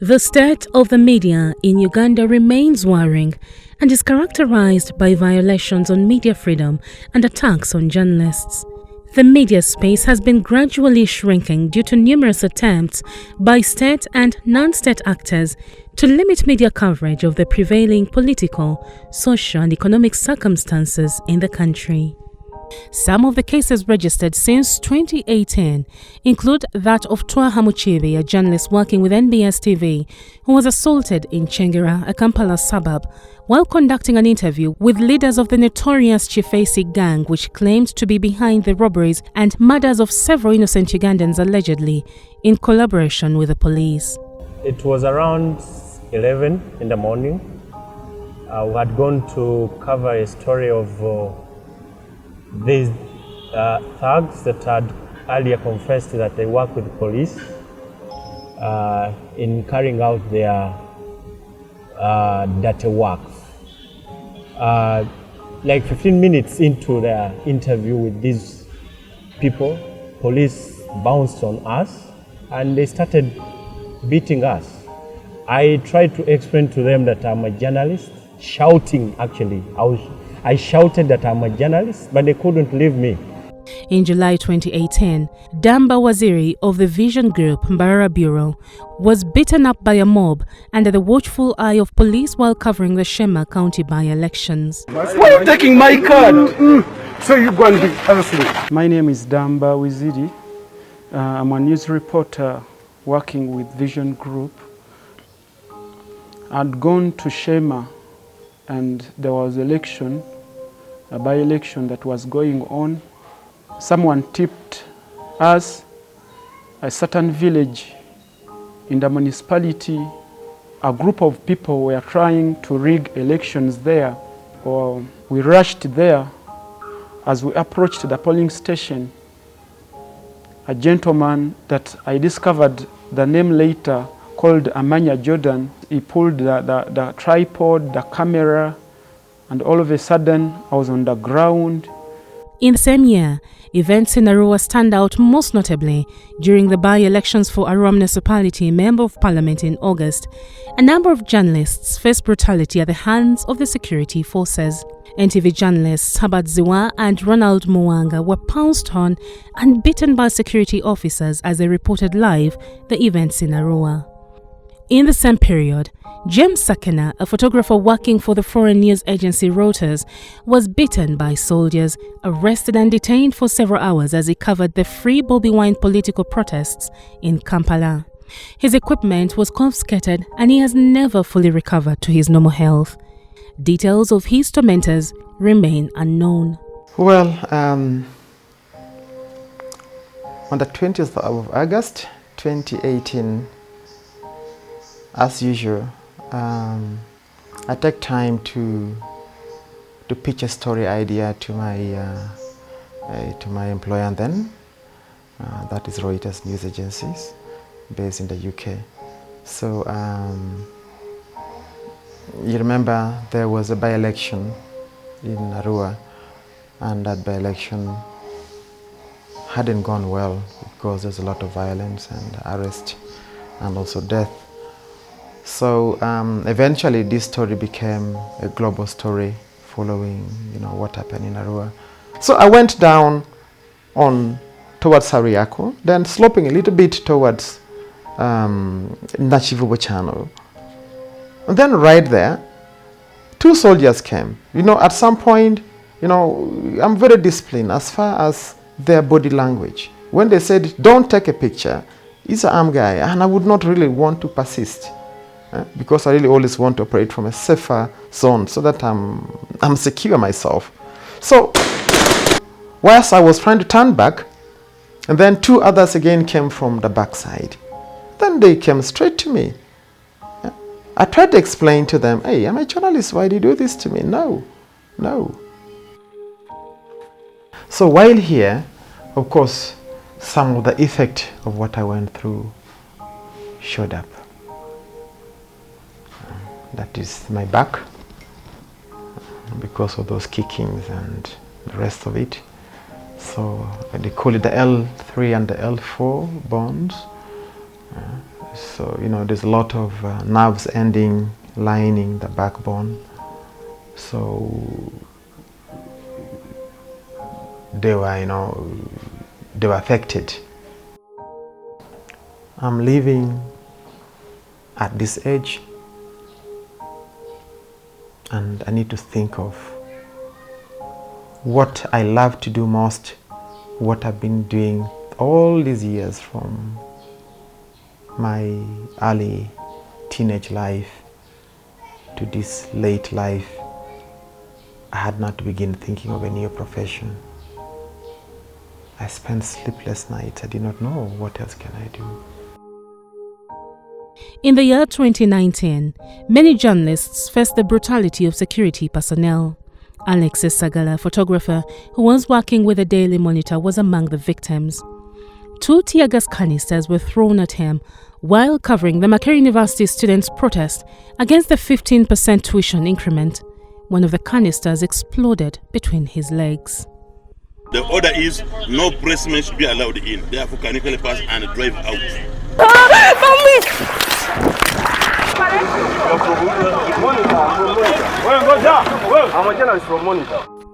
The state of the media in Uganda remains worrying and is characterized by violations on media freedom and attacks on journalists. The media space has been gradually shrinking due to numerous attempts by state and non-state actors to limit media coverage of the prevailing political, social and economic circumstances in the country. Some of the cases registered since 2018 include that of Twa Hamuchibi, a journalist working with NBS TV, who was assaulted in Chengera, a Kampala suburb, while conducting an interview with leaders of the notorious Chifesi gang, which claimed to be behind the robberies and murders of several innocent Ugandans allegedly in collaboration with the police. It was around 11 in the morning. We had gone to cover a story of these thugs that had earlier confessed that they work with the police in carrying out their dirty work. Like 15 minutes into their interview with these people, police bounced on us and they started beating us. I tried to explain to them that I'm a journalist, shouting actually. I shouted that I'm a journalist, but they couldn't leave me. In July 2018, Damba Waziri of the Vision Group Mbarara Bureau was beaten up by a mob under the watchful eye of police while covering the Shema County by-elections. Why are you taking my card? So you go and do everything. My name is Damba Waziri. I'm a news reporter working with Vision Group. I'd gone to Shema and there was election, a by-election that was going on. Someone tipped us, a certain village in the municipality. A group of people were trying to rig elections there. We rushed there. As we approached the polling station, a gentleman that I discovered the name later, called Amanya Jordan, he pulled the tripod, the camera, and all of a sudden I was on the ground. In the same year, events in Arua stand out most notably during the by-elections for Arua Municipality Member of Parliament in August. A number of journalists faced brutality at the hands of the security forces. NTV journalists Habat Ziwa and Ronald Muwanga were pounced on and beaten by security officers as they reported live the events in Arua. In the same period, James Sakena, a photographer working for the foreign news agency Reuters, was beaten by soldiers, arrested and detained for several hours as he covered the Free Bobi Wine political protests in Kampala. His equipment was confiscated and he has never fully recovered to his normal health. Details of his tormentors remain unknown. Well, on the 20th of August 2018, as usual, I take time to pitch a story idea to my employer then, that is Reuters news agencies based in the UK. So you remember there was a by-election in Arua, and that by-election hadn't gone well because there's a lot of violence and arrest and also death. So eventually this story became a global story following, what happened in Arua. So I went down towards Sariako, then sloping a little bit towards Nachivubo Channel. And then right there, two soldiers came. At some point, I'm very disciplined as far as their body language. When they said, don't take a picture, he's an armed guy, and I would not really want to persist. Because I really always want to operate from a safer zone so that I'm secure myself. So whilst I was trying to turn back, and then two others again came from the backside. Then they came straight to me. I tried to explain to them, hey, I'm a journalist, why do you do this to me? No. So while here, of course, some of the effect of what I went through showed up. That is my back, because of those kickings and the rest of it. So they call it the L3 and the L4 bones. So, there's a lot of nerves ending, lining the backbone. So they were affected. I'm living at this age, and I need to think of what I love to do most, what I've been doing all these years from my early teenage life to this late life. I had not to begin thinking of a new profession. I spent sleepless nights. I did not know what else can I do. In the year 2019, many journalists faced the brutality of security personnel. Alexis Sagala, a photographer who was working with the Daily Monitor, was among the victims. 2 tear gas canisters were thrown at him while covering the Makerere University students' protest against the 15% tuition increment. One of the canisters exploded between his legs. The order is no pressmen should be allowed in. Therefore, can you pass and drive out?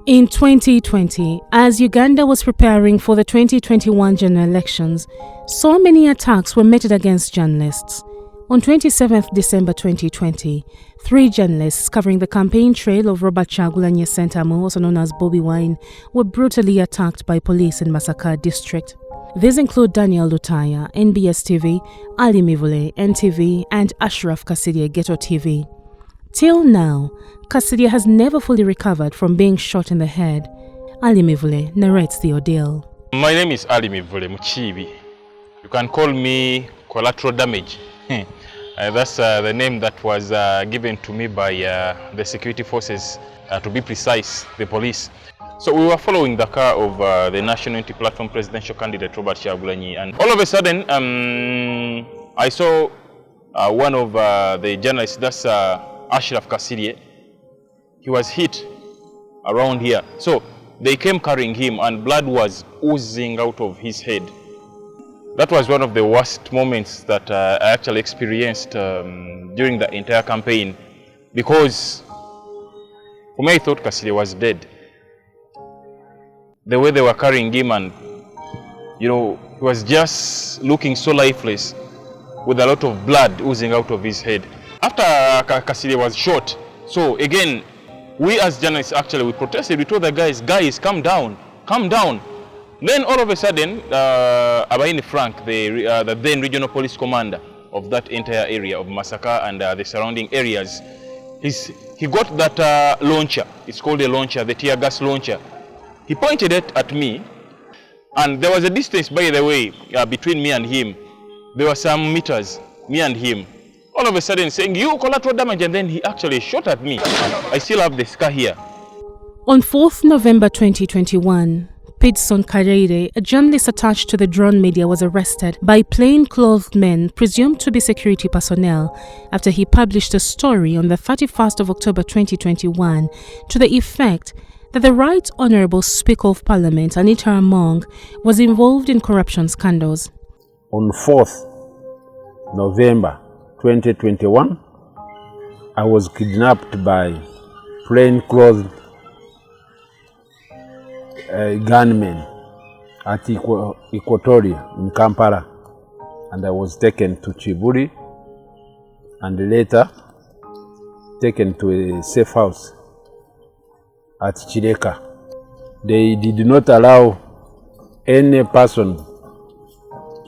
In 2020, as Uganda was preparing for the 2021 general elections, so many attacks were meted against journalists. On 27th December 2020, 3 journalists covering the campaign trail of Robert Kyagulanyi Ssentamu, also known as Bobi Wine, were brutally attacked by police in Masaka district. These include Daniel Lutaya, NBS TV, Ali Mivule, NTV, and Ashraf Kassidia, Ghetto TV. Till now, Kassidia has never fully recovered from being shot in the head. Ali Mivule narrates the ordeal. My name is Ali Mivule Muchibi. You can call me collateral damage. That's the name that was given to me by the security forces, to be precise, the police. So we were following the car of the National Unity Platform presidential candidate Robert Kyagulanyi, and all of a sudden I saw one of the journalists, that's Ashraf Kassidia. He was hit around here. So they came carrying him and blood was oozing out of his head. That was one of the worst moments that I actually experienced during the entire campaign, because for me I thought Kassidia was dead. The way they were carrying him, and he was just looking so lifeless with a lot of blood oozing out of his head. After Kassidia was shot, so again, we as journalists actually, we protested. We told the guys, calm down, calm down. Then all of a sudden, Abaini Frank, the then regional police commander of that entire area of Masaka and the surrounding areas, he got that launcher. It's called a launcher, the tear gas launcher. He pointed it at me, and there was a distance, by the way, between me and him. There were some meters, me and him. All of a sudden saying, "You collateral damage," and then he actually shot at me. I still have the scar here. On 4th November 2021, Pitson Kareire, a journalist attached to the drone media, was arrested by plain-clothed men presumed to be security personnel after he published a story on the 31st of October 2021 to the effect that the Right Honourable Speaker of Parliament, Anita Among, was involved in corruption scandals. On 4th November 2021, I was kidnapped by plain-clothed gunmen at Equatoria in Kampala, and I was taken to Chibuli and later taken to a safe house at Chireka. They did not allow any person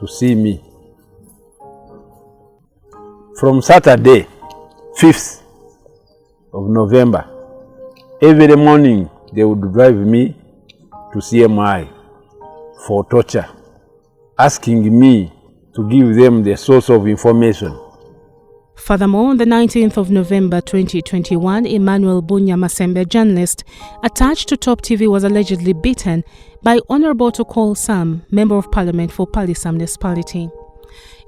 to see me. From Saturday, 5th of November, every morning they would drive me to CMI for torture, asking me to give them the source of information. Furthermore, on the 19th of November 2021, Emmanuel Bunya Masembe, journalist attached to Top TV, was allegedly beaten by Honorable Tokol Sam, Member of Parliament for Palisam municipality.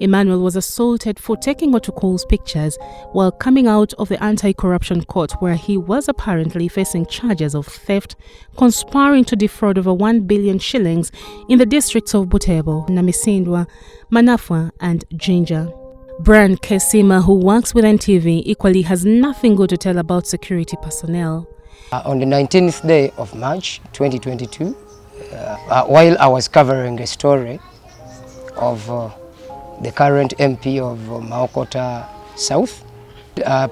Emmanuel was assaulted for taking Otokol's pictures while coming out of the anti-corruption court, where he was apparently facing charges of theft, conspiring to defraud over 1 billion shillings in the districts of Butebo, Namisindwa, Manafwa and Jinja. Brand Kesima, who works with NTV, equally has nothing good to tell about security personnel. On the 19th day of March 2022, while I was covering a story of the current MP of Maokota South,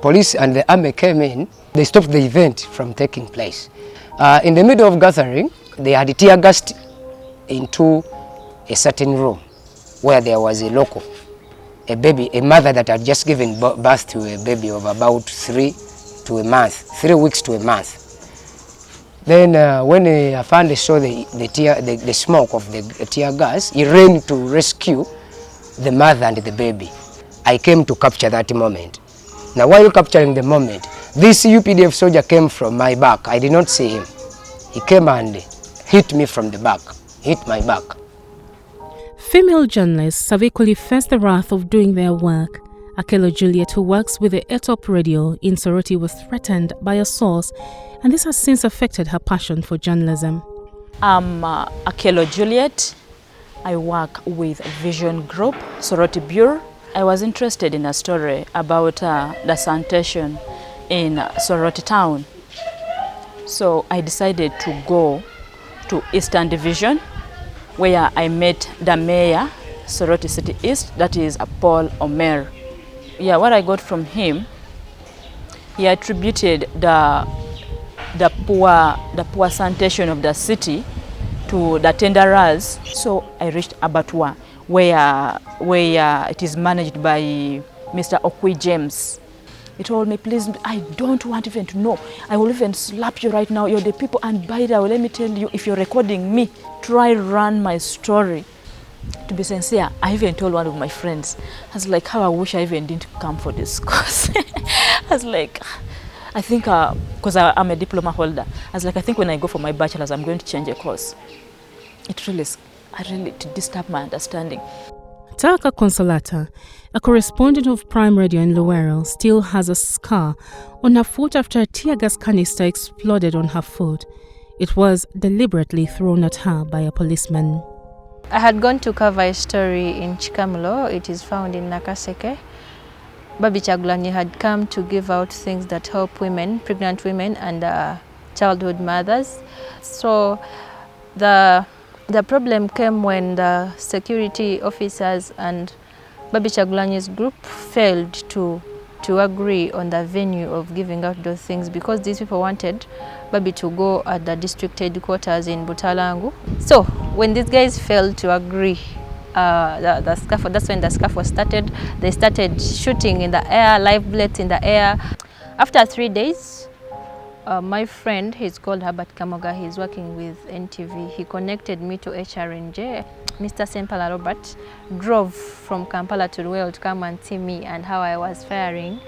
police and the army came in. They stopped the event from taking place. In the middle of gathering, they had tear gassed into a certain room where there was a local, a mother that had just given birth to a baby of about 3 weeks to a month. Then when Afande saw the smoke of the tear gas, he ran to rescue the mother and the baby. I came to capture that moment. Now while capturing the moment, this UPDF soldier came from my back. I did not see him. He came and hit me from the back, hit my back. Female journalists have equally faced the wrath of doing their work. Akelo Juliet, who works with the Etop radio in Soroti, was threatened by a source, and this has since affected her passion for journalism. I'm Akelo Juliet. I work with Vision Group, Soroti Bureau. I was interested in a story about the sanitation in Soroti town. So I decided to go to Eastern Division, where I met the mayor, Soroti City East, that is Paul Omer. Yeah, what I got from him, he attributed the poor sanitation of the city to the tenderers. So I reached Abattoir, where it is managed by Mr. Okwi James. He told me, please, I don't want even to know. I will even slap you right now. You're the people, and by the way, let me tell you, if you're recording me, try run my story. To be sincere, I even told one of my friends, I was like, how I wish I even didn't come for this course. I was like, I think, because I'm a diploma holder, I was like, I think when I go for my bachelor's, I'm going to change a course. It really to disturb my understanding. Taka Consolata, a correspondent of Prime Radio in Luwero, still has a scar on her foot after a tear gas canister exploded on her foot. It was deliberately thrown at her by a policeman. I had gone to cover a story in Chikamulo. It is found in Nakaseke. Babi Chagulanyi had come to give out things that help women, pregnant women and childhood mothers. So the problem came when the security officers and Babi Chagulanyi's group failed to agree on the venue of giving out those things, because these people wanted Babi to go at the district headquarters in Butalangu. So when these guys failed to agree, the scaffold, that's when the scaffold started. They started shooting in the air, live bullets in the air. After 3 days, my friend, he's called Herbert Kamoga, he's working with NTV. He connected me to HRNJ. Mr. Sempala Robert drove from Kampala to Luwero to come and see me and how I was faring.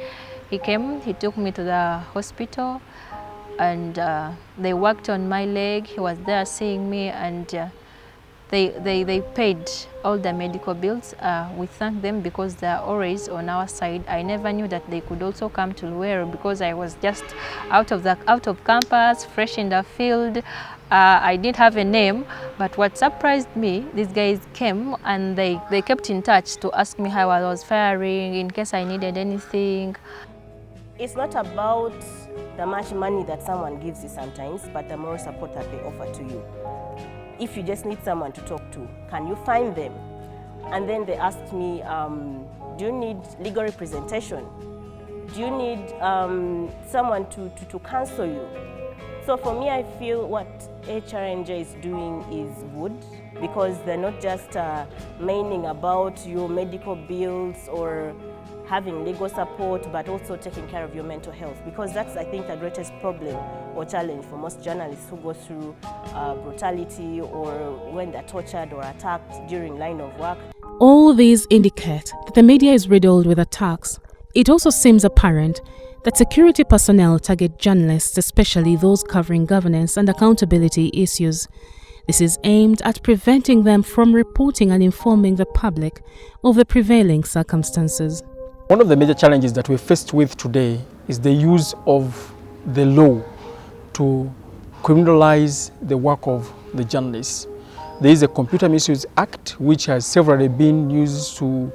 He came, he took me to the hospital, and they worked on my leg. He was there seeing me, and they paid all the medical bills. We thank them because they are always on our side. I never knew that they could also come to Luwero because I was just out of campus, fresh in the field. I didn't have a name, but what surprised me, these guys came and they kept in touch to ask me how I was faring in case I needed anything. It's not about the much money that someone gives you sometimes, but the moral support that they offer to you. If you just need someone to talk to, can you find them? And then they asked me, do you need legal representation? Do you need someone to counsel you? So for me, I feel what HRNJ is doing is good, because they're not just maining about your medical bills or having legal support, but also taking care of your mental health, because that's, I think, the greatest problem or challenge for most journalists who go through brutality or when they're tortured or attacked during line of work. All these indicate that the media is riddled with attacks. It also seems apparent that security personnel target journalists, especially those covering governance and accountability issues. This is aimed at preventing them from reporting and informing the public of the prevailing circumstances. One of the major challenges that we're faced with today is the use of the law to criminalize the work of the journalists. There is a Computer Misuse Act which has severally been used to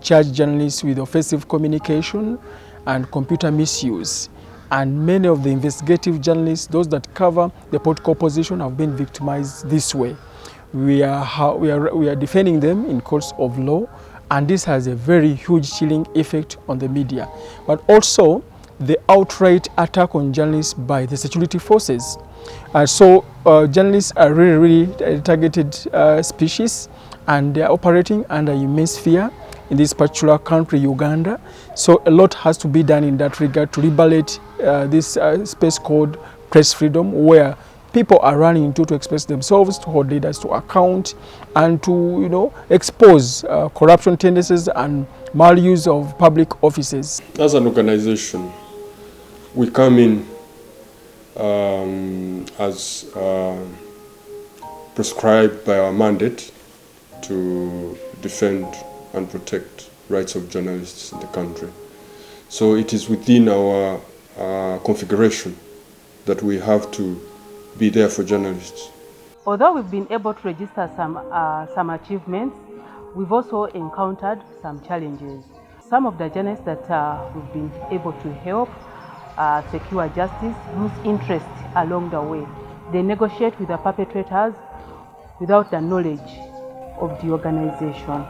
charge journalists with offensive communication and computer misuse. And many of the investigative journalists, those that cover the political opposition, have been victimized this way. We are defending them in courts of law, and this has a very huge chilling effect on the media. But also the outright attack on journalists by the security forces. So journalists are really targeted species, and they are operating under immense fear in this particular country, Uganda. So a lot has to be done in that regard to liberate this space called press freedom, where people are running into to express themselves, to hold leaders to account, and to expose corruption tendencies and maluse of public offices. As an organization, we come in as prescribed by our mandate to defend and protect rights of journalists in the country. So it is within our configuration that we have to be there for journalists. Although we've been able to register some achievements, we've also encountered some challenges. Some of the journalists that we've been able to help secure justice lose interest along the way. They negotiate with the perpetrators without the knowledge of the organization.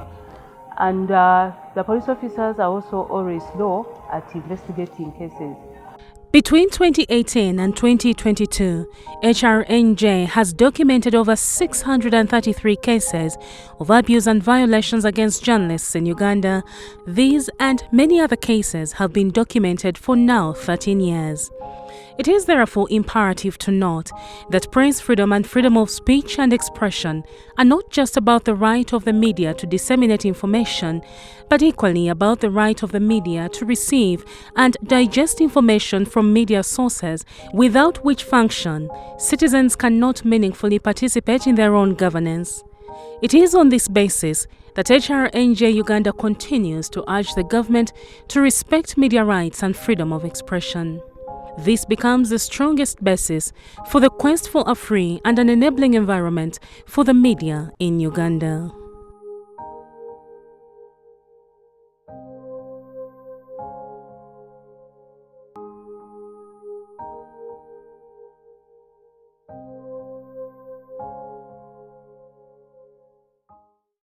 And the police officers are also always slow at investigating cases. Between 2018 and 2022, HRNJ has documented over 633 cases of abuse and violations against journalists in Uganda. These and many other cases have been documented for now 13 years. It is therefore imperative to note that press freedom and freedom of speech and expression are not just about the right of the media to disseminate information, but equally about the right of the media to receive and digest information from media sources, without which function citizens cannot meaningfully participate in their own governance. It is on this basis that HRNJ Uganda continues to urge the government to respect media rights and freedom of expression. This becomes the strongest basis for the quest for a free and an enabling environment for the media in Uganda.